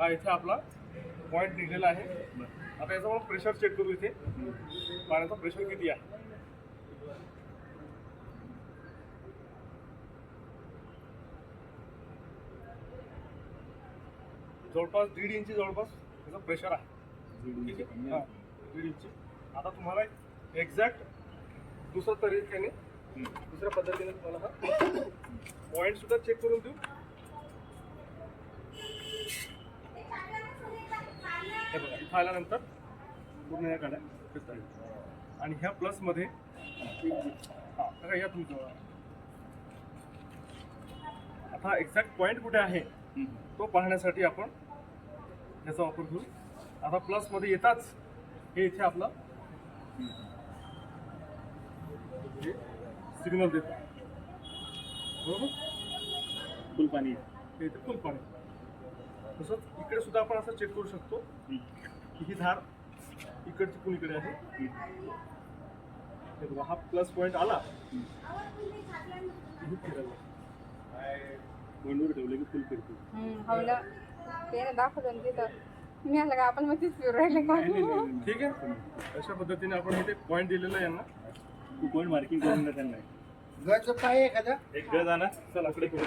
हा इथे आपला पॉईंट निघलेला आहे. आता याचा आपण प्रेशर चेक करू. इथे पाण्याचा प्रेशर किती आहे. जवळपास 1.5 इंची जवळपास त्याचं प्रेशर आहे. ठीक आहे, हां 1.5 इंची. आता तुम्हाला एक्झॅक्ट दुसऱ्या तरीकेने दुसऱ्या पद्धतीने तुम्हाला हा पॉईंट सुद्धा चेक करून देऊ. हे बघा इथं आल्यानंतर पूर्ण या गाड्या फिरतात आणि ह्या प्लसमध्ये हां बघा या तुमचं आता एक्झॅक्ट पॉईंट कुठे आहे तो पाहण्यासाठी आपण याचा वापर करू. आता प्लसमध्ये येताच हे इथे आपला सिग्नल देतो. बरोबर, फुल पाणी हे इथे फुल पाणी. तसंच इकडे सुद्धा आपण असं चेक करू शकतो की ही धार इकडची कुणीकडे आहे. हे बघा हा प्लस पॉईंट आला की फिरायला गोंडूर ठेवले की फुल फिरतो. हवलं ते दाखवलं तिथं मी आलं का आपण मग तीच फिरू राहिले का. ठीक आहे. अशा पद्धतीने आपण इथे पॉईंट दिलेला आहे यांना. तू पॉईंट मार्किंग करून द्या त्यांना. गज पाय एखादा एक गज आणा. चला इकडे करू.